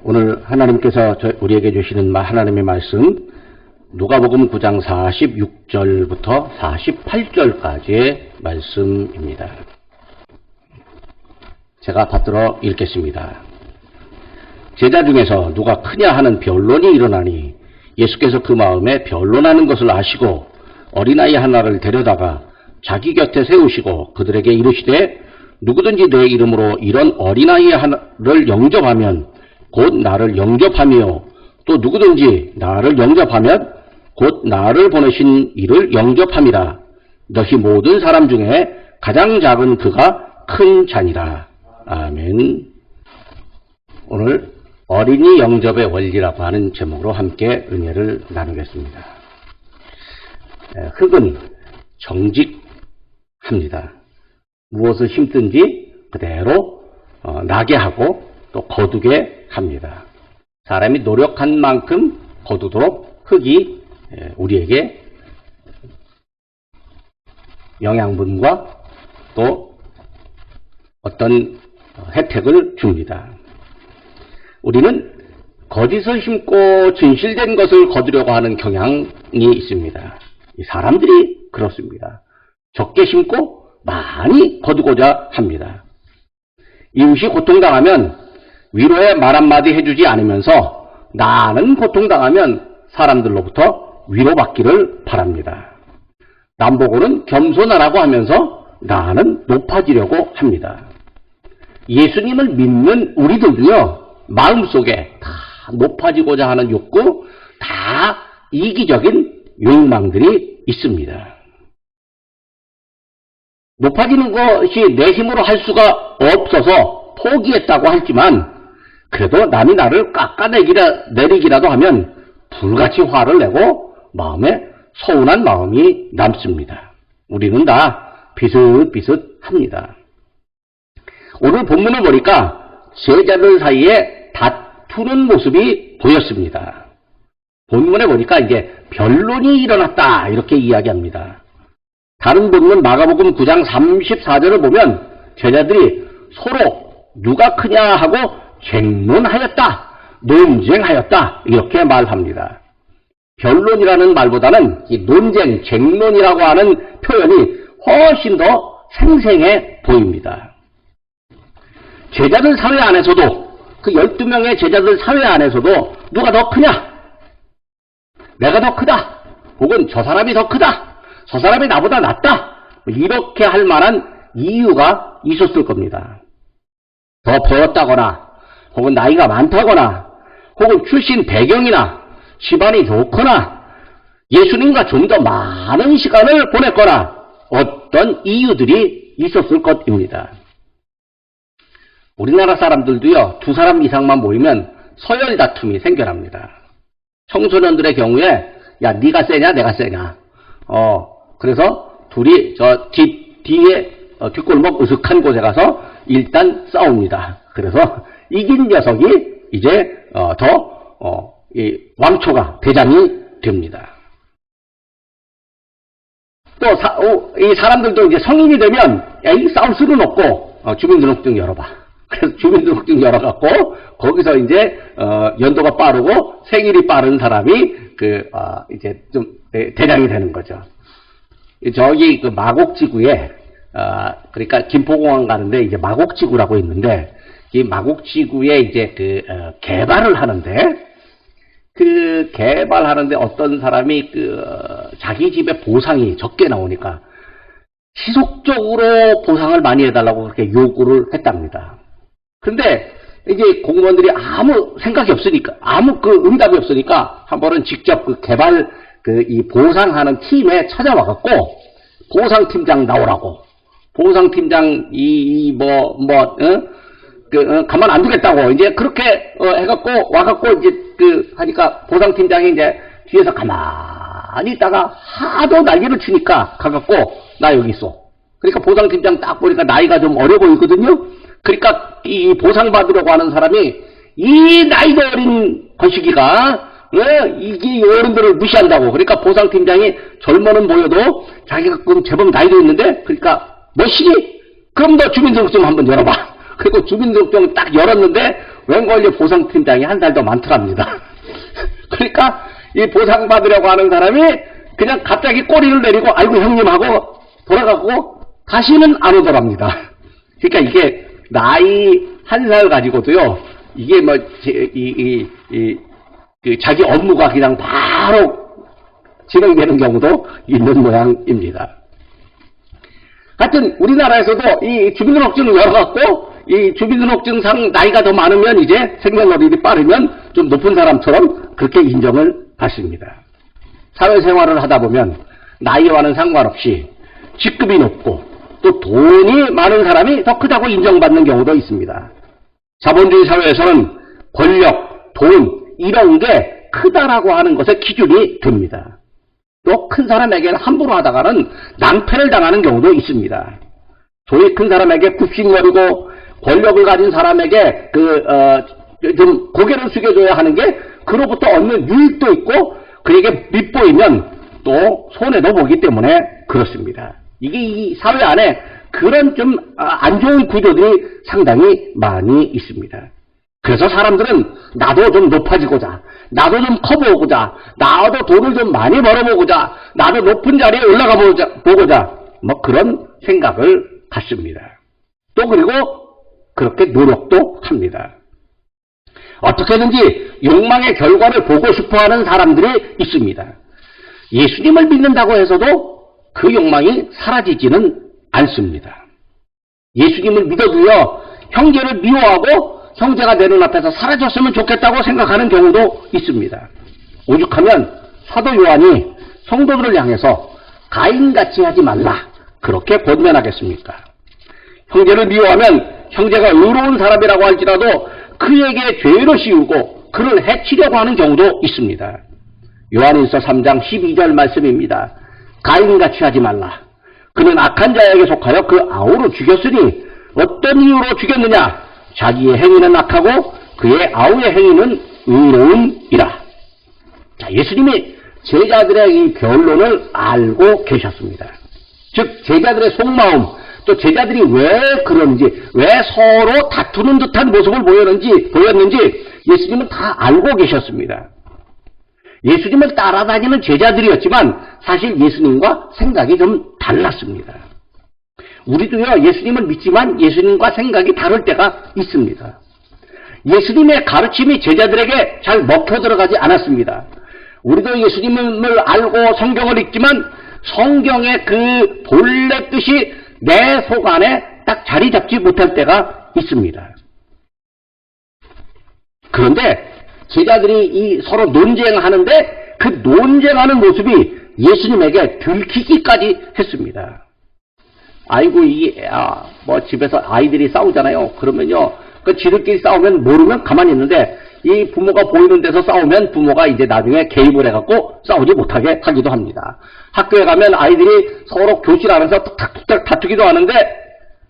오늘 하나님께서 우리에게 주시는 하나님의 말씀 누가복음 9장 46절부터 48절까지의 말씀입니다. 제가 받들어 읽겠습니다. 제자 중에서 누가 크냐 하는 변론이 일어나니 예수께서 그 마음에 변론하는 것을 아시고 어린아이 하나를 데려다가 자기 곁에 세우시고 그들에게 이르시되 누구든지 내 이름으로 이런 어린아이 하나를 영접하면 곧 나를 영접하며 또 누구든지 나를 영접하면 곧 나를 보내신 이를 영접함이라. 너희 모든 사람 중에 가장 작은 그가 큰 자니라. 아멘. 오늘 어린이 영접의 원리라고 하는 제목으로 함께 은혜를 나누겠습니다. 흙은 정직합니다. 무엇을 심든지 그대로 나게 하고 또 거두게 합니다. 사람이 노력한 만큼 거두도록 흙이 우리에게 영양분과 또 어떤 혜택을 줍니다. 우리는 거짓을 심고 진실된 것을 거두려고 하는 경향이 있습니다. 이 사람들이 그렇습니다. 적게 심고 많이 거두고자 합니다. 이웃이 고통당하면 위로의 말 한마디 해주지 않으면서 나는 고통당하면 사람들로부터 위로받기를 바랍니다. 남보고는 겸손하라고 하면서 나는 높아지려고 합니다. 예수님을 믿는 우리들도요, 마음속에 다 높아지고자 하는 욕구, 다 이기적인 욕망들이 있습니다. 높아지는 것이 내 힘으로 할 수가 없어서 포기했다고 하지만 그래도 남이 나를 깎아내리기라도 하면 불같이 화를 내고 마음에 서운한 마음이 남습니다. 우리는 다 비슷비슷합니다. 오늘 본문을 보니까 제자들 사이에 다투는 모습이 보였습니다. 본문에 보니까 이제 변론이 일어났다 이렇게 이야기합니다. 다른 본문 마가복음 9장 34절을 보면 제자들이 서로 누가 크냐 하고 쟁론하였다, 논쟁하였다 이렇게 말합니다. 변론이라는 말보다는 이 논쟁, 쟁론이라고 하는 표현이 훨씬 더 생생해 보입니다. 제자들 사회 안에서도 그 12명의 제자들 사회 안에서도 누가 더 크냐? 내가 더 크다. 혹은 저 사람이 더 크다. 저 사람이 나보다 낫다. 이렇게 할 만한 이유가 있었을 겁니다. 더 배웠다거나 혹은 나이가 많다거나 혹은 출신 배경이나 집안이 좋거나 예수님과 좀 더 많은 시간을 보냈거나 어떤 이유들이 있었을 것입니다. 우리나라 사람들도요, 두 사람 이상만 모이면 서열 다툼이 생겨납니다. 청소년들의 경우에 야 네가 세냐 내가 세냐 그래서 둘이 저 뒤에 뒷골목 으슥한 곳에 가서 일단 싸웁니다. 그래서 이긴 녀석이 이제 이 왕초가 대장이 됩니다. 또 이 사람들도 이제 성인이 되면 싸울 수는 없고 주민등록증 열어봐. 그래서 주민등록증 열어갖고 거기서 이제 연도가 빠르고 생일이 빠른 사람이 이제 좀 대장이 되는 거죠. 저기 그 마곡지구에 그러니까 김포공항 가는데 이제 마곡지구라고 있는데 이 마곡지구에 이제 개발을 하는데 그 개발하는데 어떤 사람이 자기 집에 보상이 적게 나오니까 지속적으로 보상을 많이 해달라고 그렇게 요구를 했답니다. 근데 이제 공무원들이 아무 생각이 없으니까 아무 응답이 없으니까 한 번은 직접 개발 이 보상하는 팀에 찾아와갖고 보상팀장 나오라고 보상팀장 가만 안 두겠다고 이제 그렇게 해갖고 와갖고 이제 하니까 보상팀장이 이제 뒤에서 가만히 있다가 하도 난리를 치니까 가갖고 나 여기 있어. 그러니까 보상팀장 딱 보니까 나이가 좀 어려 보이거든요. 그러니까 이 보상받으려고 하는 사람이 이 나이도 어린 거시기가 이게 어른들을 무시한다고. 그러니까 보상팀장이 젊어는 보여도 자기가 제법 나이도 있는데 그러니까 멋이니? 그럼 너 주민등록증 한번 열어봐. 그리고 주민등록증 딱 열었는데 웬걸요 보상팀장이 한 살 더 많더랍니다. 그러니까 이 보상받으려고 하는 사람이 그냥 갑자기 꼬리를 내리고 아이고 형님 하고 돌아가고 다시는 안 오더랍니다. 그러니까 이게 나이 한 살 가지고도요, 이게 뭐, 자기 업무가 그냥 바로 진행되는 경우도 있는 모양입니다. 하여튼, 우리나라에서도 이 주민등록증을 열어갖고, 이 주민등록증상 나이가 더 많으면 이제 생년월일이 빠르면 좀 높은 사람처럼 그렇게 인정을 받습니다. 사회생활을 하다 보면 나이와는 상관없이 직급이 높고 또 돈이 많은 사람이 더 크다고 인정받는 경우도 있습니다. 자본주의 사회에서는 권력, 돈 이런 게 크다라고 하는 것의 기준이 됩니다. 또 큰 사람에게는 함부로 하다가는 낭패를 당하는 경우도 있습니다. 돈이 큰 사람에게 굽신거리고 권력을 가진 사람에게 좀 고개를 숙여줘야 하는 게 그로부터 얻는 유익도 있고 그에게 밉보이면 또 손해도 보기 때문에 그렇습니다. 이게 이 사회 안에 그런 좀 안 좋은 구조들이 상당히 많이 있습니다. 그래서 사람들은 나도 좀 높아지고자, 나도 좀 커보고자, 나도 돈을 좀 많이 벌어보고자, 나도 높은 자리에 올라가 보고자, 뭐 그런 생각을 갖습니다. 또 그리고 그렇게 노력도 합니다. 어떻게든지 욕망의 결과를 보고 싶어하는 사람들이 있습니다. 예수님을 믿는다고 해서도 그 욕망이 사라지지는 않습니다. 예수님을 믿어도요, 형제를 미워하고 형제가 내 눈앞에서 사라졌으면 좋겠다고 생각하는 경우도 있습니다. 오죽하면 사도 요한이 성도들을 향해서 가인같이 하지 말라 그렇게 권면하겠습니까? 형제를 미워하면 형제가 의로운 사람이라고 할지라도 그에게 죄를 씌우고 그를 해치려고 하는 경우도 있습니다. 요한일서 3장 12절 말씀입니다. 가인같이 하지 말라. 그는 악한 자에게 속하여 그 아우를 죽였으니 어떤 이유로 죽였느냐? 자기의 행위는 악하고 그의 아우의 행위는 의로움이라. 자, 예수님이 제자들의 이 변론을 알고 계셨습니다. 즉 제자들의 속마음, 또 제자들이 왜 그런지, 왜 서로 다투는 듯한 모습을 보였는지 예수님은 다 알고 계셨습니다. 예수님을 따라다니는 제자들이었지만 사실 예수님과 생각이 좀 달랐습니다. 우리도요, 예수님을 믿지만 예수님과 생각이 다를 때가 있습니다. 예수님의 가르침이 제자들에게 잘 먹혀 들어가지 않았습니다. 우리도 예수님을 알고 성경을 읽지만 성경의 그 본래 뜻이 내 속 안에 딱 자리 잡지 못할 때가 있습니다. 그런데 제자들이 이 서로 논쟁하는데 그 논쟁하는 모습이 예수님에게 들키기까지 했습니다. 아이고, 뭐 집에서 아이들이 싸우잖아요. 그러면요, 그 지들끼리 싸우면 모르면 가만히 있는데 이 부모가 보이는 데서 싸우면 부모가 이제 나중에 개입을 해갖고 싸우지 못하게 하기도 합니다. 학교에 가면 아이들이 서로 교실 안에서 툭탁툭탁 다투기도 하는데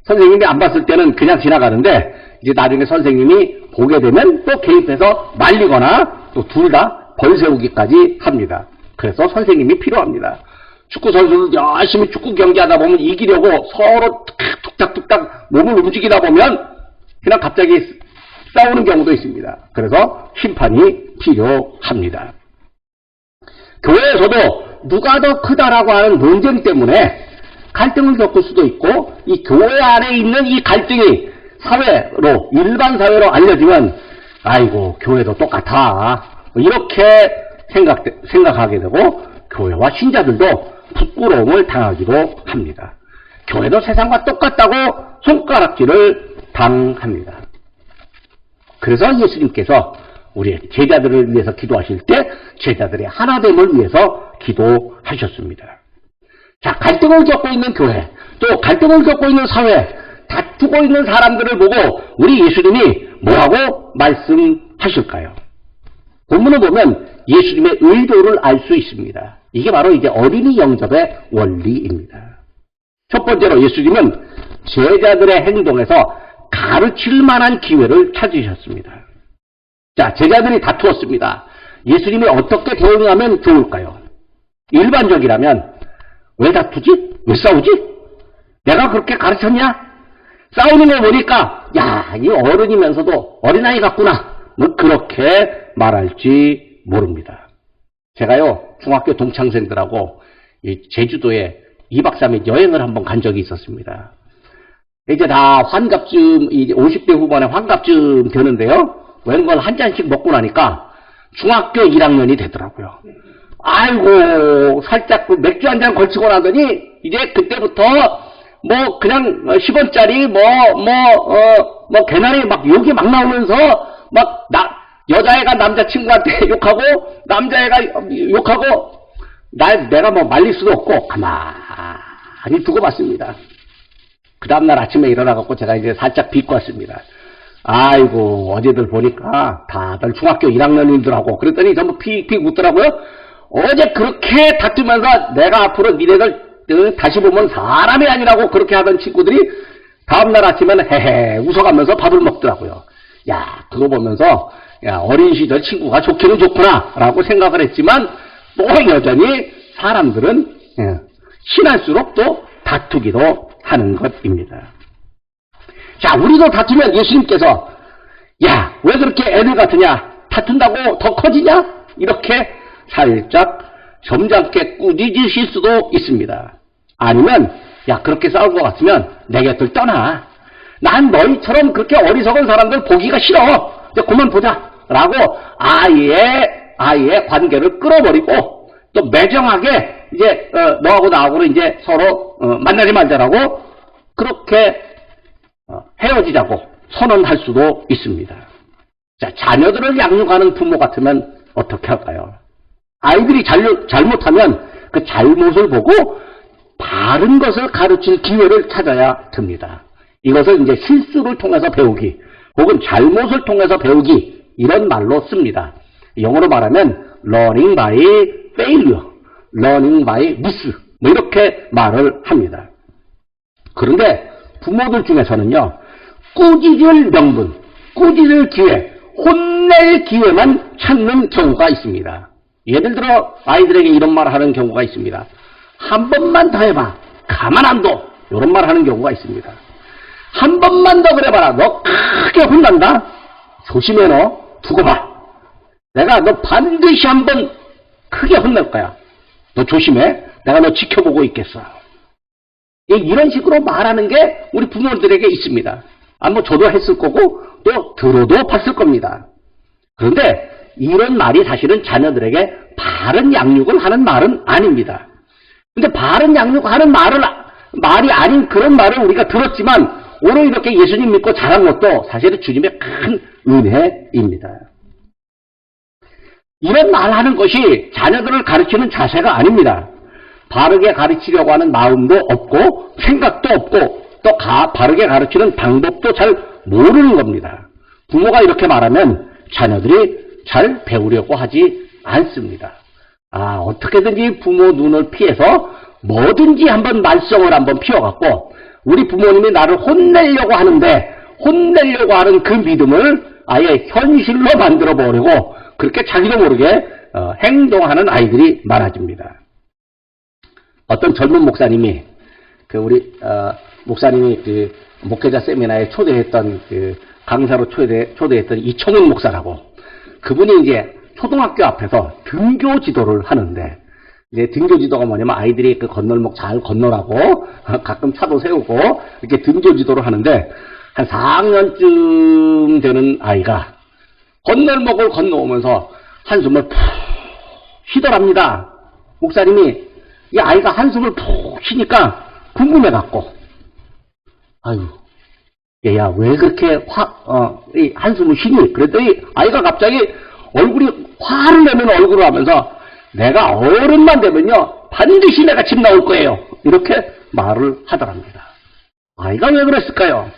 선생님이 안 봤을 때는 그냥 지나가는데 이제 나중에 선생님이 보게 되면 또 개입해서 말리거나 또 둘 다 벌 세우기까지 합니다. 그래서 선생님이 필요합니다. 축구 선수들 열심히 축구 경기하다 보면 이기려고 서로 툭탁툭탁 몸을 움직이다 보면 그냥 갑자기 싸우는 경우도 있습니다. 그래서 심판이 필요합니다. 교회에서도 누가 더 크다라고 하는 논쟁 때문에 갈등을 겪을 수도 있고 이 교회 안에 있는 이 갈등이 사회로, 일반 사회로 알려지면 아이고, 교회도 똑같아 이렇게 생각하게 되고 교회와 신자들도 부끄러움을 당하기도 합니다. 교회도 세상과 똑같다고 손가락질을 당합니다. 그래서 예수님께서 우리 제자들을 위해서 기도하실 때 제자들의 하나됨을 위해서 기도하셨습니다. 자, 갈등을 겪고 있는 교회, 또 갈등을 겪고 있는 사회, 다투고 있는 사람들을 보고 우리 예수님이 뭐라고 말씀하실까요? 본문을 보면 예수님의 의도를 알 수 있습니다. 이게 바로 이제 어린이 영접의 원리입니다. 첫 번째로 예수님은 제자들의 행동에서 가르칠 만한 기회를 찾으셨습니다. 자, 제자들이 다투었습니다. 예수님이 어떻게 대응하면 좋을까요? 일반적이라면 왜 다투지? 왜 싸우지? 내가 그렇게 가르쳤냐? 싸우는 걸 보니까 야, 이 어른이면서도 어린아이 같구나. 뭐 그렇게 말할지 모릅니다. 제가요, 중학교 동창생들하고 제주도에 2박 3일 여행을 한번 간 적이 있었습니다. 이제 다 환갑쯤, 이제 50대 후반에 환갑쯤 되는데요. 웬걸 한 잔씩 먹고 나니까 중학교 1학년이 되더라고요. 아이고, 살짝 그 맥주 한 잔 걸치고 나더니 이제 그때부터 뭐 그냥 10원짜리 뭐 개나리 막 욕이 막 나오면서 막 여자애가 남자친구한테 욕하고 남자애가 욕하고 내가 뭐 말릴 수도 없고 가만히 두고 봤습니다. 그 다음날 아침에 일어나갖고 제가 이제 살짝 비꼬 왔습니다. 아이고, 어제들 보니까 다들 중학교 1학년인들하고 그랬더니 전부 픽픽 웃더라고요. 어제 그렇게 다투면서 내가 앞으로 니네들 다시 보면 사람이 아니라고 그렇게 하던 친구들이 다음날 아침에는 헤헤 웃어가면서 밥을 먹더라고요. 야, 그거 보면서 야, 어린 시절 친구가 좋기는 좋구나 라고 생각을 했지만 또 여전히 사람들은 신할수록 또 다투기도 하는 것입니다. 자, 우리도 다투면 예수님께서 야, 왜 그렇게 애들 같으냐? 다툰다고 더 커지냐? 이렇게 살짝 점잖게 꾸짖으실 수도 있습니다. 아니면 야, 그렇게 싸울 것 같으면 내 곁을 떠나. 난 너희처럼 그렇게 어리석은 사람들 보기가 싫어. 이제 그만 보자. 라고 아예 관계를 끌어버리고 또 매정하게 이제 너하고 나하고는 이제 서로 만나지 말자라고 그렇게 헤어지자고 선언할 수도 있습니다. 자, 자녀들을 양육하는 부모 같으면 어떻게 할까요? 아이들이 잘못하면 그 잘못을 보고 바른 것을 가르칠 기회를 찾아야 됩니다. 이것을 이제 실수를 통해서 배우기 혹은 잘못을 통해서 배우기 이런 말로 씁니다. 영어로 말하면 learning by failure, learning by miss 뭐 이렇게 말을 합니다. 그런데 부모들 중에서는요, 꾸짖을 명분, 꾸짖을 기회, 혼낼 기회만 찾는 경우가 있습니다. 예를 들어 아이들에게 이런 말을 하는 경우가 있습니다. 한 번만 더 해봐. 가만 안 둬. 이런 말 하는 경우가 있습니다. 한 번만 더 그래봐라. 너 크게 혼난다. 조심해 너. 두고 봐. 내가 너 반드시 한 번 크게 혼낼 거야. 너 조심해. 내가 너 지켜보고 있겠어. 이런 식으로 말하는 게 우리 부모들에게 있습니다. 뭐 저도 했을 거고 또 들어도 봤을 겁니다. 그런데 이런 말이 사실은 자녀들에게 바른 양육을 하는 말은 아닙니다. 근데 바른 양육하는 말이 아닌 그런 말을 우리가 들었지만 오늘 이렇게 예수님 믿고 자란 것도 사실은 주님의 큰 은혜입니다. 이런 말하는 것이 자녀들을 가르치는 자세가 아닙니다. 바르게 가르치려고 하는 마음도 없고 생각도 없고 또 바르게 가르치는 방법도 잘 모르는 겁니다. 부모가 이렇게 말하면 자녀들이 잘 배우려고 하지 않습니다. 어떻게든지 부모 눈을 피해서 뭐든지 한번 말썽을 한번 피워갖고 우리 부모님이 나를 혼내려고 하는데 혼내려고 하는 그 믿음을 아예 현실로 만들어 보려고 그렇게 자기도 모르게 행동하는 아이들이 많아집니다. 어떤 젊은 목사님이 우리 목사님이 그 목회자 세미나에 초대했던 그 강사로 초대했던 이청훈 목사라고 그분이 이제 초등학교 앞에서 등교 지도를 하는데 이제 등교 지도가 뭐냐면 아이들이 그 건널목 잘 건너라고 가끔 차도 세우고 이렇게 등교 지도를 하는데 한 4학년쯤 되는 아이가 건널목을 건너오면서 한숨을 푹 쉬더랍니다. 목사님이 이 아이가 한숨을 푹 쉬니까 궁금해갖고 아유 얘야 왜 그렇게 이 한숨을 쉬니? 그랬더니 아이가 갑자기 얼굴이 화를 내는 얼굴을 하면서 내가 어른만 되면요 반드시 내가 집 나올 거예요 이렇게 말을 하더랍니다. 아이가 왜 그랬을까요?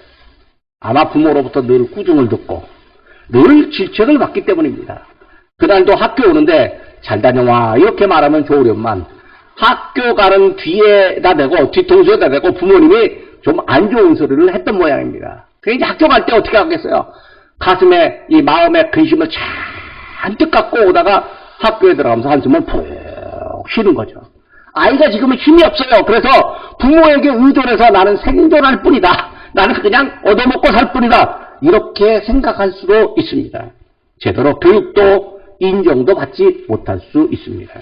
아마 부모로부터 늘 꾸중을 듣고 늘 질책을 받기 때문입니다. 그날도 학교 오는데 잘 다녀와 이렇게 말하면 좋으련만 학교 가는 뒤에다 대고 뒤통수에다 대고 부모님이 좀 안 좋은 소리를 했던 모양입니다. 그게 이제 학교 갈 때 어떻게 하겠어요? 가슴에 이 마음에 근심을 잔뜩 갖고 오다가 학교에 들어가면서 한숨을 푹 쉬는 거죠. 아이가 지금은 힘이 없어요. 그래서 부모에게 의존해서 나는 생존할 뿐이다. 나는 그냥 얻어먹고 살 뿐이다. 이렇게 생각할 수도 있습니다. 제대로 교육도 인정도 받지 못할 수 있습니다.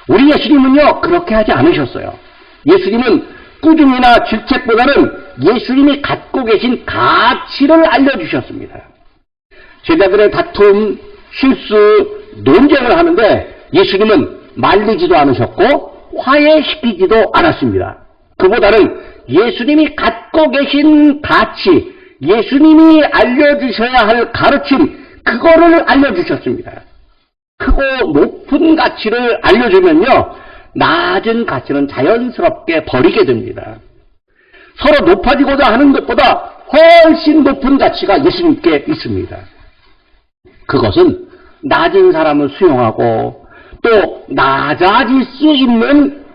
우리 예수님은요, 그렇게 하지 않으셨어요. 예수님은 꾸중이나 질책보다는 예수님이 갖고 계신 가치를 알려주셨습니다. 제자들의 다툼, 실수, 논쟁을 하는데 예수님은 말리지도 않으셨고 화해시키지도 않았습니다. 그보다는 예수님이 갖고 계신 가치, 예수님이 알려주셔야 할 가르침, 그거를 알려주셨습니다. 크고 높은 가치를 알려주면요, 낮은 가치는 자연스럽게 버리게 됩니다. 서로 높아지고자 하는 것보다 훨씬 높은 가치가 예수님께 있습니다. 그것은 낮은 사람을 수용하고 또 낮아질 수 있는,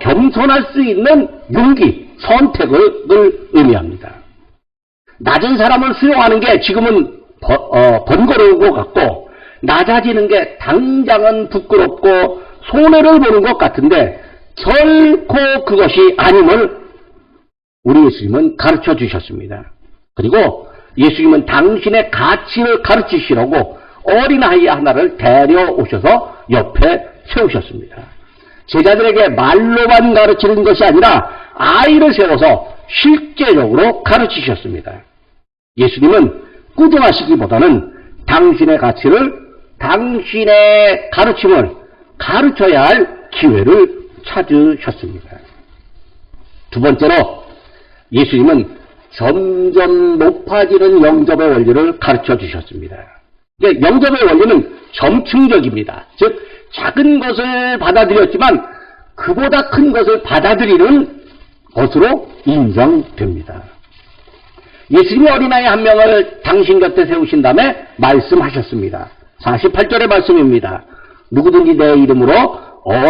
겸손할 수 있는 용기, 선택을 의미합니다. 낮은 사람을 수용하는 게 지금은 번거로운 것 같고 낮아지는 게 당장은 부끄럽고 손해를 보는 것 같은데 결코 그것이 아님을 우리 예수님은 가르쳐 주셨습니다. 그리고 예수님은 당신의 가치를 가르치시려고 어린아이 하나를 데려오셔서 옆에 세우셨습니다. 제자들에게 말로만 가르치는 것이 아니라 아이를 세워서 실제적으로 가르치셨습니다. 예수님은 꾸중하시기보다는 당신의 가치를, 당신의 가르침을 가르쳐야 할 기회를 찾으셨습니다. 두 번째로 예수님은 점점 높아지는 영접의 원리를 가르쳐 주셨습니다. 영접의 원리는 점층적입니다. 즉 작은 것을 받아들였지만 그보다 큰 것을 받아들이는 것으로 인정됩니다. 예수님이 어린아이 한 명을 당신 곁에 세우신 다음에 말씀하셨습니다. 48절의 말씀입니다. 누구든지 내 이름으로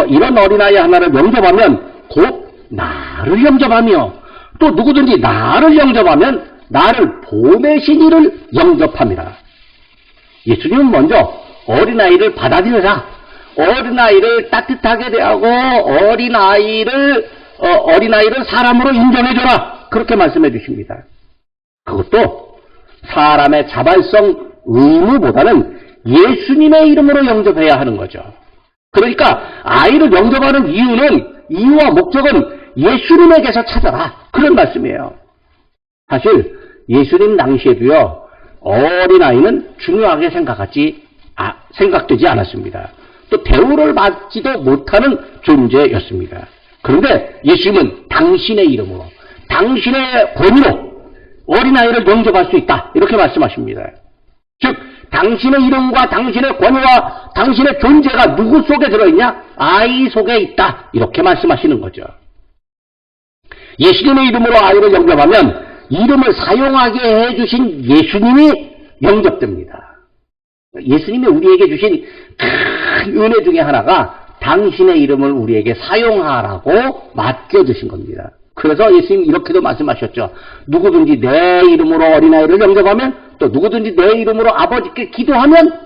이런 어린아이 하나를 영접하면 곧 나를 영접하며 또 누구든지 나를 영접하면 나를 보내신 이를 영접합니다. 예수님은 먼저 어린아이를 받아들여라, 어린아이를 따뜻하게 대하고 어린아이를 사람으로 인정해줘라, 그렇게 말씀해 주십니다. 그것도 사람의 자발성 의무보다는 예수님의 이름으로 영접해야 하는 거죠. 그러니까 아이를 영접하는 이유와 목적은 예수님에게서 찾아라, 그런 말씀이에요. 사실 예수님 당시에도요, 어린아이는 중요하게 생각되지 않았습니다. 또 대우를 받지도 못하는 존재였습니다. 그런데 예수님은 당신의 이름으로, 당신의 권위로 어린아이를 영접할 수 있다, 이렇게 말씀하십니다. 즉 당신의 이름과 당신의 권위와 당신의 존재가 누구 속에 들어있냐? 아이 속에 있다, 이렇게 말씀하시는 거죠. 예수님의 이름으로 아이를 영접하면 이름을 사용하게 해주신 예수님이 영접됩니다. 예수님이 우리에게 주신 큰 은혜 중에 하나가 당신의 이름을 우리에게 사용하라고 맡겨주신 겁니다. 그래서 예수님이 이렇게도 말씀하셨죠. 누구든지 내 이름으로 어린아이를 영접하면 또 누구든지 내 이름으로 아버지께 기도하면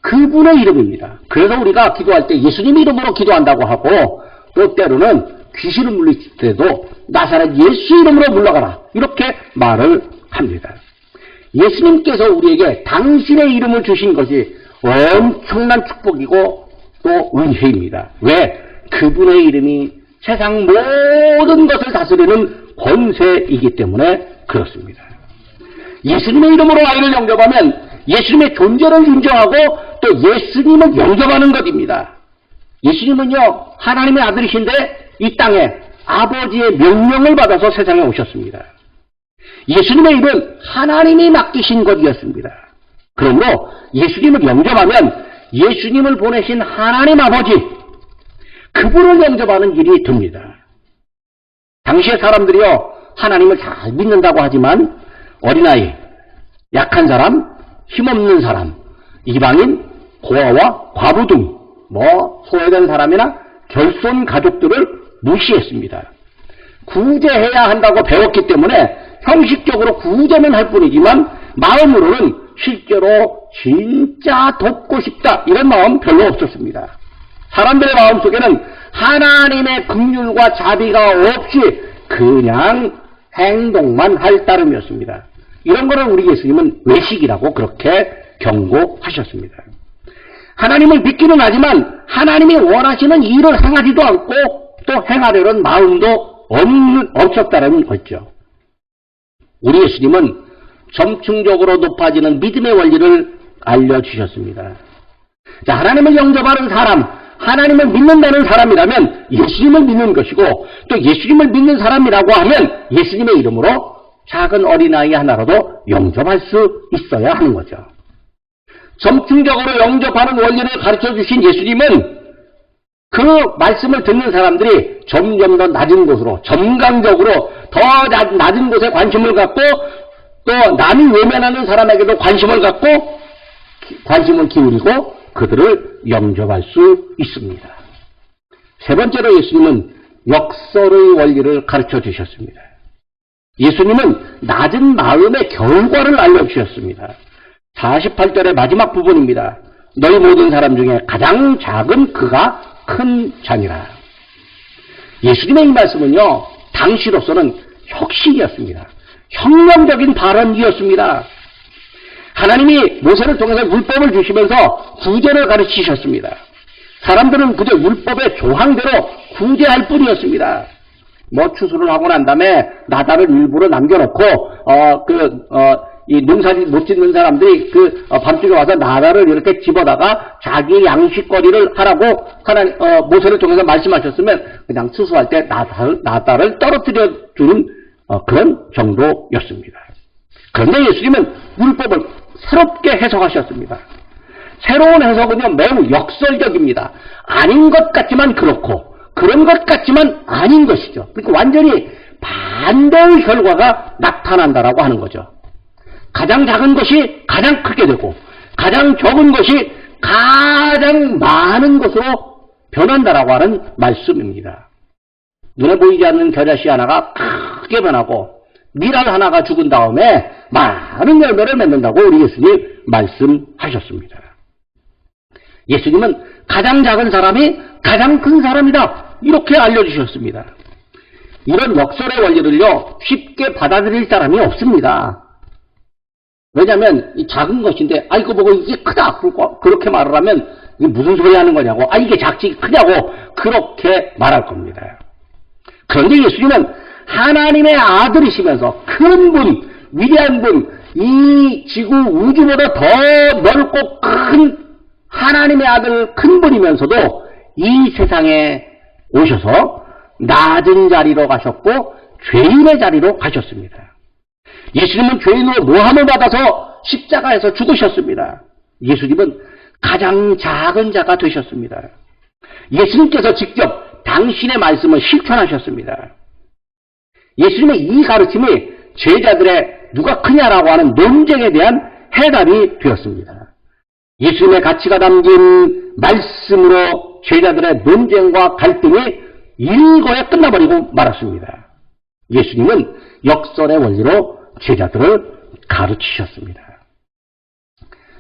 그분의 이름입니다. 그래서 우리가 기도할 때 예수님 이름으로 기도한다고 하고 또 때로는 귀신을 물리칠 때도 나사렛 예수 이름으로 물러가라, 이렇게 말을 합니다. 예수님께서 우리에게 당신의 이름을 주신 것이 엄청난 축복이고 또 은혜입니다. 왜? 그분의 이름이 세상 모든 것을 다스리는 권세이기 때문에 그렇습니다. 예수님의 이름으로 아이를 영접하면 예수님의 존재를 인정하고 또 예수님을 영접하는 것입니다. 예수님은요, 하나님의 아들이신데 이 땅에 아버지의 명령을 받아서 세상에 오셨습니다. 예수님의 일은 하나님이 맡기신 것이었습니다. 그러므로 예수님을 영접하면 예수님을 보내신 하나님 아버지, 그분을 영접하는 일이 됩니다. 당시의 사람들이요, 하나님을 잘 믿는다고 하지만 어린아이, 약한 사람, 힘없는 사람, 이방인, 고아와 과부 등 소외된 사람이나 결손 가족들을 무시했습니다. 구제해야 한다고 배웠기 때문에 형식적으로 구제는 할 뿐이지만 마음으로는 실제로 진짜 돕고 싶다, 이런 마음 별로 없었습니다. 사람들의 마음속에는 하나님의 긍휼과 자비가 없이 그냥 행동만 할 따름이었습니다. 이런 거를 우리 예수님은 외식이라고 그렇게 경고하셨습니다. 하나님을 믿기는 하지만 하나님이 원하시는 일을 행하지도 않고 또 행하려는 마음도 없었다는 거죠. 우리 예수님은 점층적으로 높아지는 믿음의 원리를 알려주셨습니다. 자, 하나님을 영접하는 사람, 하나님을 믿는다는 사람이라면 예수님을 믿는 것이고, 또 예수님을 믿는 사람이라고 하면 예수님의 이름으로 작은 어린아이 하나라도 영접할 수 있어야 하는 거죠. 점층적으로 영접하는 원리를 가르쳐 주신 예수님은 그 말씀을 듣는 사람들이 점점 더 낮은 곳으로, 점강적으로 더 낮은 곳에 관심을 갖고, 또 남이 외면하는 사람에게도 관심을 갖고 관심을 기울이고 그들을 영접할 수 있습니다. 세 번째로 예수님은 역설의 원리를 가르쳐 주셨습니다. 예수님은 낮은 마음의 결과를 알려주셨습니다. 48절의 마지막 부분입니다. 너희 모든 사람 중에 가장 작은 그가 큰 자니라. 예수님의 이 말씀은요, 당시로서는 혁신이었습니다. 혁명적인 발언이었습니다. 하나님이 모세를 통해서 율법을 주시면서 구제를 가르치셨습니다. 사람들은 그저 율법의 조항대로 구제할 뿐이었습니다. 추수를 하고 난 다음에 나달을 일부러 남겨놓고 이 농사짓 못 짓는 사람들이 밤중에 와서 나달을 이렇게 집어다가 자기 양식거리를 하라고 모세를 통해서 말씀하셨으면 그냥 추수할 때 나달을 떨어뜨려 주는 그런 정도였습니다. 그런데 예수님은 율법을 새롭게 해석하셨습니다. 새로운 해석은요, 매우 역설적입니다. 아닌 것 같지만 그렇고 그런 것 같지만 아닌 것이죠. 그러니까 완전히 반대의 결과가 나타난다라고 하는 거죠. 가장 작은 것이 가장 크게 되고 가장 적은 것이 가장 많은 것으로 변한다라고 하는 말씀입니다. 눈에 보이지 않는 겨자씨 하나가 크게 변하고 밀알 하나가 죽은 다음에 많은 열매를 맺는다고 우리 예수님 말씀하셨습니다. 예수님은 가장 작은 사람이 가장 큰 사람이다, 이렇게 알려주셨습니다. 이런 역설의 원리를요, 쉽게 받아들일 사람이 없습니다. 왜냐하면 이 작은 것인데 이거 보고 이게 크다 그렇게 말을 하면 이게 무슨 소리 하는 거냐고, 이게 작지 크냐고 그렇게 말할 겁니다. 그런데 예수님은 하나님의 아들이시면서 큰 분, 위대한 분, 이 지구 우주보다 더 넓고 큰 하나님의 아들 큰 분이면서도 이 세상에 오셔서 낮은 자리로 가셨고 죄인의 자리로 가셨습니다. 예수님은 죄인으로 모함을 받아서 십자가에서 죽으셨습니다. 예수님은 가장 작은 자가 되셨습니다. 예수님께서 직접 당신의 말씀을 실천하셨습니다. 예수님의 이 가르침이 제자들의 누가 크냐라고 하는 논쟁에 대한 해답이 되었습니다. 예수님의 가치가 담긴 말씀으로 제자들의 논쟁과 갈등이 일거에 끝나버리고 말았습니다. 예수님은 역설의 원리로 제자들을 가르치셨습니다.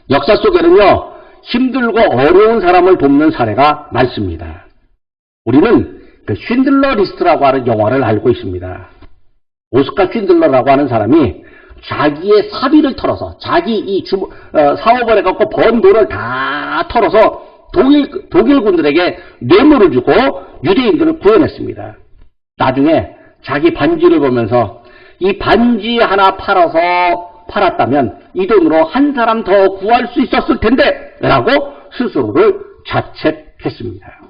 역사 속에는요, 힘들고 어려운 사람을 돕는 사례가 많습니다. 우리는 쉰들러 리스트라고 하는 영화를 알고 있습니다. 오스카 쉰들러라고 하는 사람이 자기의 사비를 털어서 자기 사업을 해갖고 번 돈을 다 털어서 독일군들에게 뇌물을 주고 유대인들을 구해냈습니다. 나중에 자기 반지를 보면서 이 반지 하나 팔았다면 이 돈으로 한 사람 더 구할 수 있었을 텐데 라고 스스로를 자책했습니다.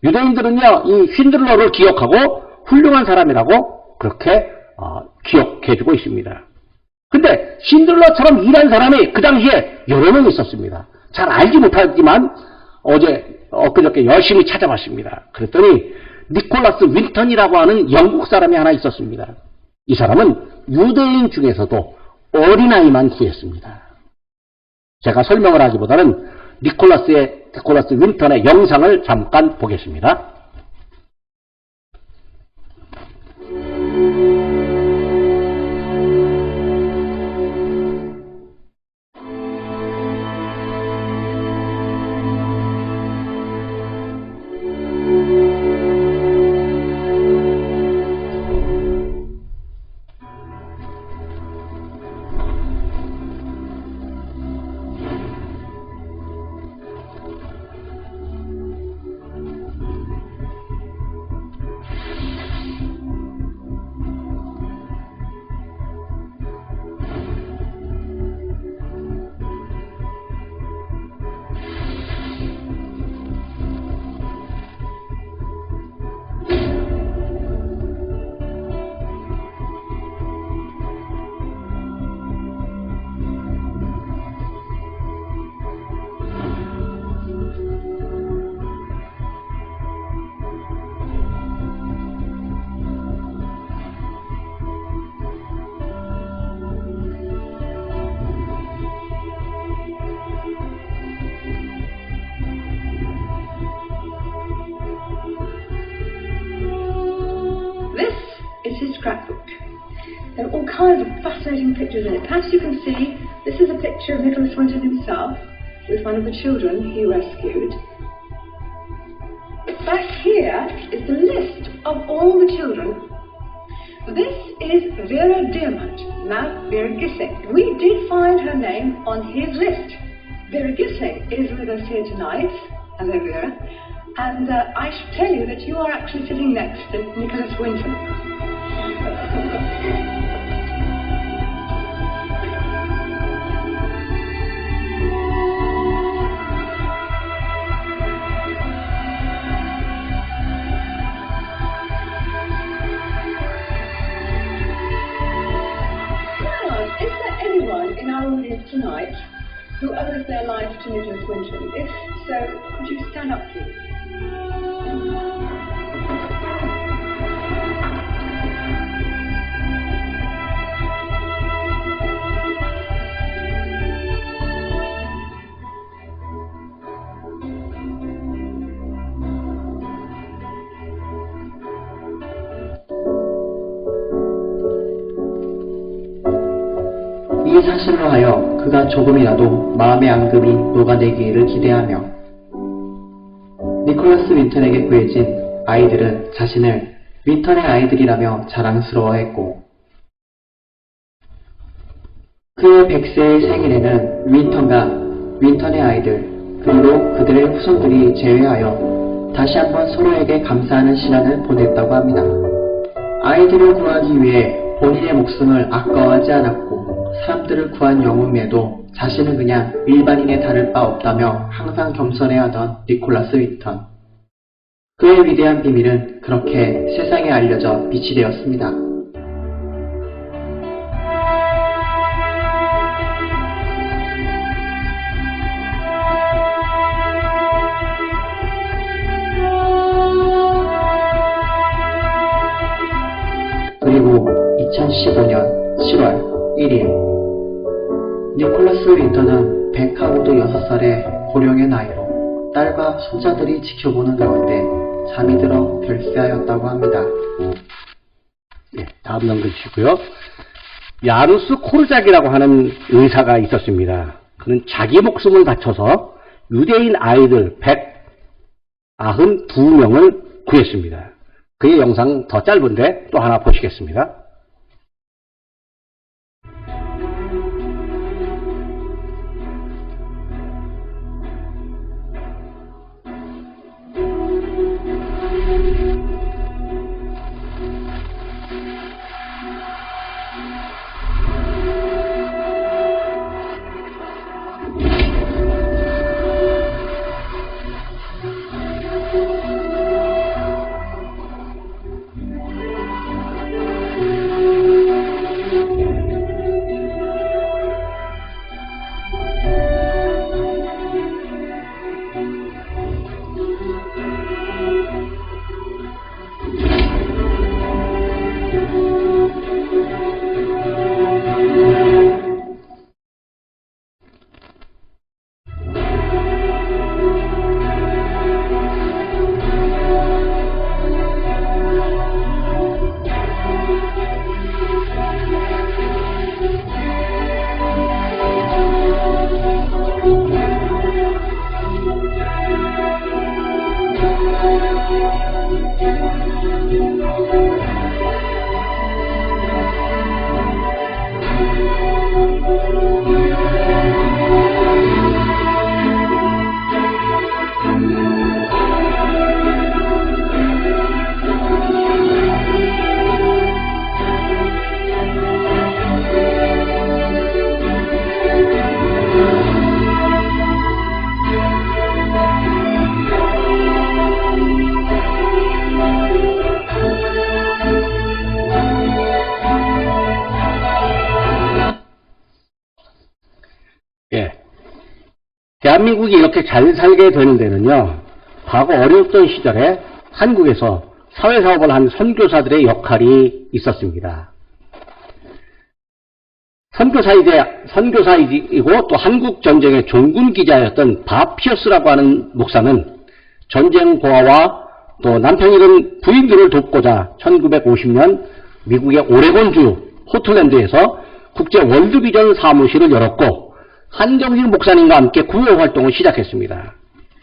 유대인들은요, 이 쉰들러를 기억하고 훌륭한 사람이라고 그렇게 기억해주고 있습니다. 근데 쉰들러처럼 일한 사람이 그 당시에 여러 명 있었습니다. 잘 알지 못하지만 엊그저께 열심히 찾아봤습니다. 그랬더니 니콜라스 윈턴이라고 하는 영국 사람이 하나 있었습니다. 이 사람은 유대인 중에서도 어린아이만 구했습니다. 제가 설명을 하기보다는 니콜라스 윈턴의 영상을 잠깐 보겠습니다. scrapbook. There are all kinds of fascinating pictures in it. Perhaps you can see, this is a picture of Nicholas Winton himself with one of the children he rescued. Back here is the list of all the children. This is Vera Diamant, now Vera Gissing. We did find her name on his list. Vera Gissing is with us here tonight. Hello, Vera. And I should tell you that you are actually sitting next to Nicholas Winton. Is there anyone in our audience tonight who owes their life to Nicholas Winton? If so, could you stand up, please? 이 사실로 하여 그가 조금이라도 마음의 앙금이 녹아내기를 기대하며 니콜라스 윈턴에게 구해진 아이들은 자신을 윈턴의 아이들이라며 자랑스러워했고 그의 100세의 생일에는 윈턴과 윈턴의 아이들 그리고 그들의 후손들이 제외하여 다시 한번 서로에게 감사하는 시간을 보냈다고 합니다. 아이들을 구하기 위해 본인의 목숨을 아까워하지 않았고 사람들을 구한 영웅에도 자신은 그냥 일반인에 다를 바 없다며 항상 겸손해하던 니콜라스 윈턴. 그의 위대한 비밀은 그렇게 세상에 알려져 빛이 되었습니다. 그리고 2015년 7월 1일 니콜라스 윈턴은 100하고도 6살의 고령의 나이로 딸과 손자들이 지켜보는 가운데 잠이 들어 별세하였다고 합니다. 네, 다음 넘겨주시고요. 야누스 코르작이라고 하는 의사가 있었습니다. 그는 자기 목숨을 바쳐서 유대인 아이들 192명을 구했습니다. 그의 영상 더 짧은데 또 하나 보시겠습니다. 대한민국이 이렇게 잘 살게 되는 데는요, 과거 어려웠던 시절에 한국에서 사회사업을 한 선교사들의 역할이 있었습니다. 선교사이고 또 한국전쟁의 종군 기자였던 밥 피어스라고 하는 목사는 전쟁 고아와 또 남편 잃은 부인들을 돕고자 1950년 미국의 오레곤주 포틀랜드에서 국제 월드비전 사무실을 열었고 한경식 목사님과 함께 구호 활동을 시작했습니다.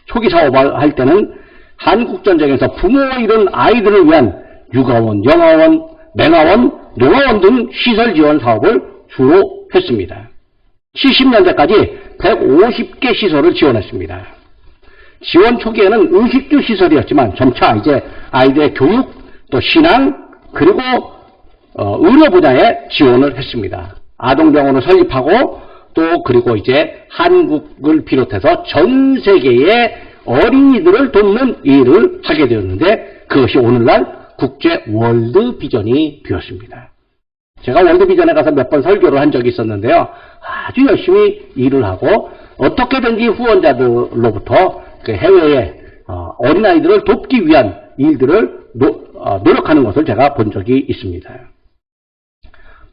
초기 사업을 할 때는 한국전쟁에서 부모 잃은 아이들을 위한 육아원, 영아원, 맹아원, 농아원 등 시설 지원 사업을 주로 했습니다. 70년대까지 150개 시설을 지원했습니다. 지원 초기에는 의식주 시설이었지만 점차 이제 아이들의 교육, 또 신앙, 그리고 의료 분야에 지원을 했습니다. 아동병원을 설립하고 또 그리고 이제 한국을 비롯해서 전 세계의 어린이들을 돕는 일을 하게 되었는데 그것이 오늘날 국제 월드비전이 되었습니다. 제가 월드비전에 가서 몇 번 설교를 한 적이 있었는데요. 아주 열심히 일을 하고 어떻게든지 후원자들로부터 그 해외의 어린아이들을 돕기 위한 일들을 노력하는 것을 제가 본 적이 있습니다.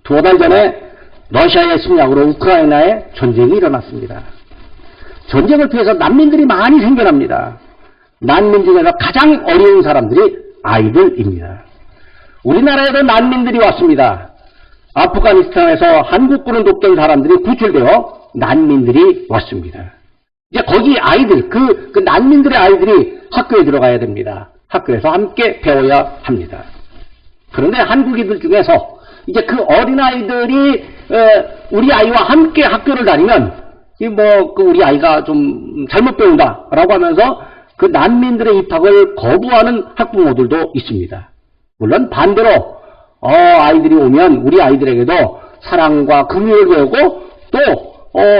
두어 달 전에 러시아의 침략으로 우크라이나에 전쟁이 일어났습니다. 전쟁을 피해서 난민들이 많이 생겨납니다. 난민 중에서 가장 어려운 사람들이 아이들입니다. 우리나라에도 난민들이 왔습니다. 아프가니스탄에서 한국군을 돕던 사람들이 구출되어 난민들이 왔습니다. 이제 거기 아이들, 그 난민들의 아이들이 학교에 들어가야 됩니다. 학교에서 함께 배워야 합니다. 그런데 한국인들 중에서 이제 그 어린아이들이 우리 아이와 함께 학교를 다니면 우리 아이가 좀 잘못 배운다라고 하면서 그 난민들의 입학을 거부하는 학부모들도 있습니다. 물론 반대로 아이들이 오면 우리 아이들에게도 사랑과 긍휼을 배우고 또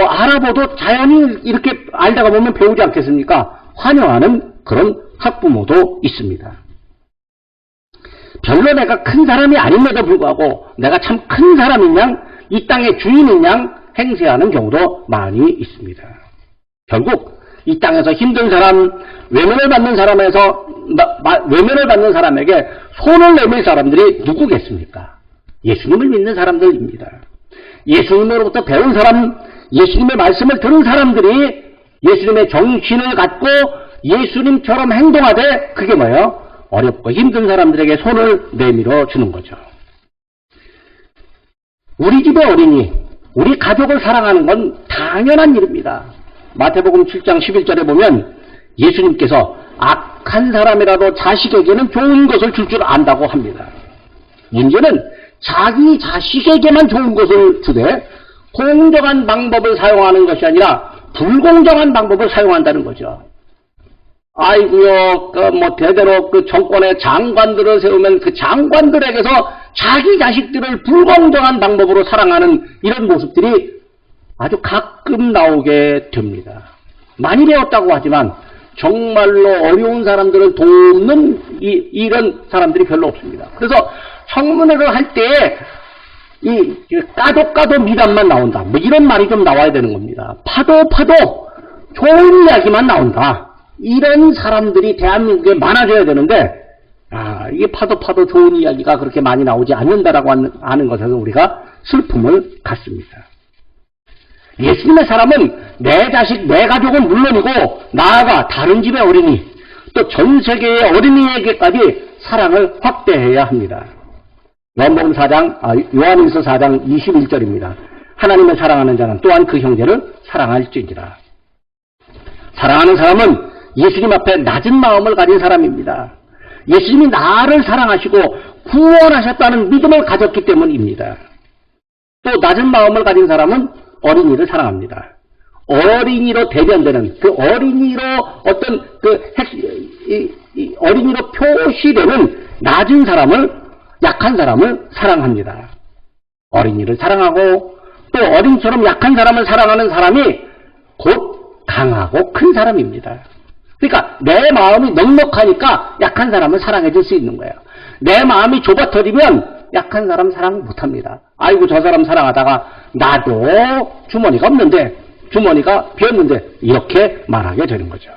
알아봐도 자연히 이렇게 알다가 보면 배우지 않겠습니까? 환영하는 그런 학부모도 있습니다. 별로 내가 큰 사람이 아님에도 불구하고 내가 참 큰 사람인 양, 이 땅의 주인인 양 행세하는 경우도 많이 있습니다. 결국 이 땅에서 힘든 사람, 외면을 받는 사람에게 손을 내밀 사람들이 누구겠습니까? 예수님을 믿는 사람들입니다. 예수님으로부터 배운 사람, 예수님의 말씀을 들은 사람들이 예수님의 정신을 갖고 예수님처럼 행동하되 그게 뭐예요? 어렵고 힘든 사람들에게 손을 내밀어 주는 거죠. 우리 집의 어린이, 우리 가족을 사랑하는 건 당연한 일입니다. 마태복음 7장 11절에 보면 예수님께서 악한 사람이라도 자식에게는 좋은 것을 줄 줄 안다고 합니다. 문제는 자기 자식에게만 좋은 것을 주되 공정한 방법을 사용하는 것이 아니라 불공정한 방법을 사용한다는 거죠. 아이고요, 대대로 정권의 장관들을 세우면 그 장관들에게서 자기 자식들을 불공정한 방법으로 사랑하는 이런 모습들이 아주 가끔 나오게 됩니다. 많이 배웠다고 하지만 정말로 어려운 사람들을 돕는 이런 사람들이 별로 없습니다. 그래서 청문회를 할 때 까도 미담만 나온다. 이런 말이 좀 나와야 되는 겁니다. 파도 좋은 이야기만 나온다. 이런 사람들이 대한민국에 많아져야 되는데 이게 파도 좋은 이야기가 그렇게 많이 나오지 않는다라고 하는 것에서 우리가 슬픔을 갖습니다. 예수님의 사람은 내 자식, 내 가족은 물론이고 나아가 다른 집의 어린이, 또 전 세계의 어린이에게까지 사랑을 확대해야 합니다. 요한일서 4장 21절입니다. 하나님을 사랑하는 자는 또한 그 형제를 사랑할지니라. 사랑하는 사람은 예수님 앞에 낮은 마음을 가진 사람입니다. 예수님이 나를 사랑하시고 구원하셨다는 믿음을 가졌기 때문입니다. 또 낮은 마음을 가진 사람은 어린이를 사랑합니다. 어린이로 대변되는 그 어린이로 어린이로 표시되는 낮은 사람을, 약한 사람을 사랑합니다. 어린이를 사랑하고 또 어린처럼 약한 사람을 사랑하는 사람이 곧 강하고 큰 사람입니다. 그러니까 내 마음이 넉넉하니까 약한 사람을 사랑해 줄 수 있는 거예요. 내 마음이 좁아터리면 약한 사람 사랑 못합니다. 아이고 저 사람 사랑하다가 나도 주머니가 없는데, 주머니가 비었는데 이렇게 말하게 되는 거죠.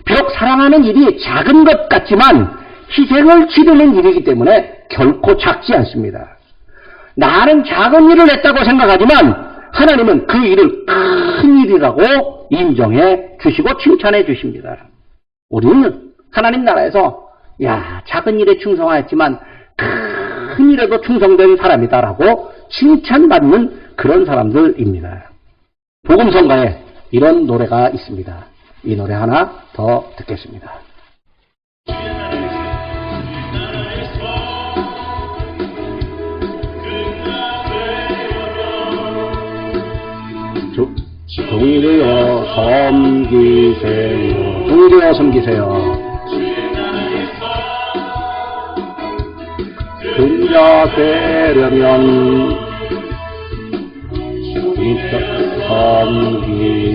비록 사랑하는 일이 작은 것 같지만 희생을 치르는 일이기 때문에 결코 작지 않습니다. 나는 작은 일을 했다고 생각하지만 하나님은 그 일을 큰 일이라고 인정해 주시고 칭찬해 주십니다. 우리는 하나님 나라에서 작은 일에 충성하였지만 큰 큰 일에도 충성된 사람이다라고 칭찬받는 그런 사람들입니다. 복음성가에 이런 노래가 있습니다. 이 노래 하나 더 듣겠습니다. 종되어 섬기세요. 종되어 섬기세요. 근자 되려면 섬기세요.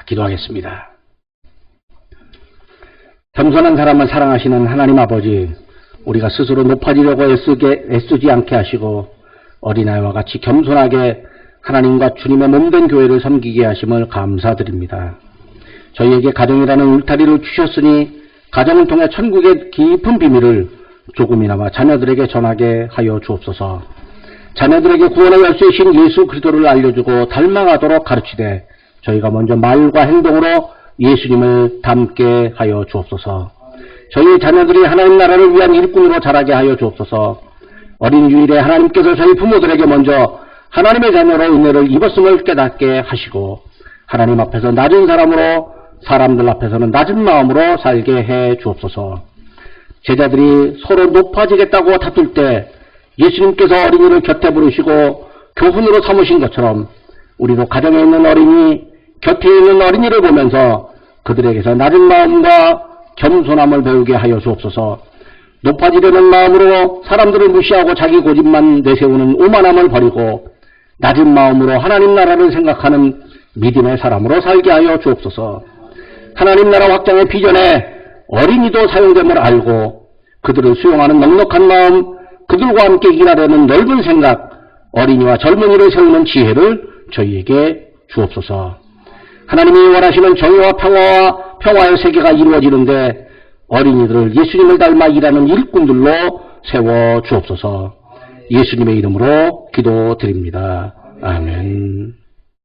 기도하겠습니다. 겸손한 사람을 사랑하시는 하나님 아버지, 우리가 스스로 높아지려고 애쓰지 않게 하시고 어린아이와 같이 겸손하게 하나님과 주님의 몸된 교회를 섬기게 하심을 감사드립니다. 저희에게 가정이라는 울타리를 주셨으니 가정을 통해 천국의 깊은 비밀을 조금이나마 자녀들에게 전하게 하여 주옵소서. 자녀들에게 구원의 열쇠이신 예수 그리스도를 알려주고 닮아가도록 가르치되 저희가 먼저 말과 행동으로 예수님을 닮게 하여 주옵소서. 저희 자녀들이 하나님 나라를 위한 일꾼으로 자라게 하여 주옵소서. 어린 유일에 하나님께서 저희 부모들에게 먼저 하나님의 자녀로 은혜를 입었음을 깨닫게 하시고 하나님 앞에서 낮은 사람으로 사람들 앞에서는 낮은 마음으로 살게 해 주옵소서. 제자들이 서로 높아지겠다고 다툴 때 예수님께서 어린이를 곁에 부르시고 교훈으로 삼으신 것처럼 우리도 가정에 있는 어린이, 곁에 있는 어린이를 보면서 그들에게서 낮은 마음과 겸손함을 배우게 하여 주옵소서. 높아지려는 마음으로 사람들을 무시하고 자기 고집만 내세우는 오만함을 버리고 낮은 마음으로 하나님 나라를 생각하는 믿음의 사람으로 살게 하여 주옵소서. 하나님 나라 확장의 비전에 어린이도 사용됨을 알고 그들을 수용하는 넉넉한 마음, 그들과 함께 일하려는 넓은 생각, 어린이와 젊은이를 세우는 지혜를 저희에게 주옵소서. 하나님이 원하시는 정의와 평화의 세계가 이루어지는데 어린이들을 예수님을 닮아 일하는 일꾼들로 세워 주옵소서. 예수님의 이름으로 기도드립니다. 아멘.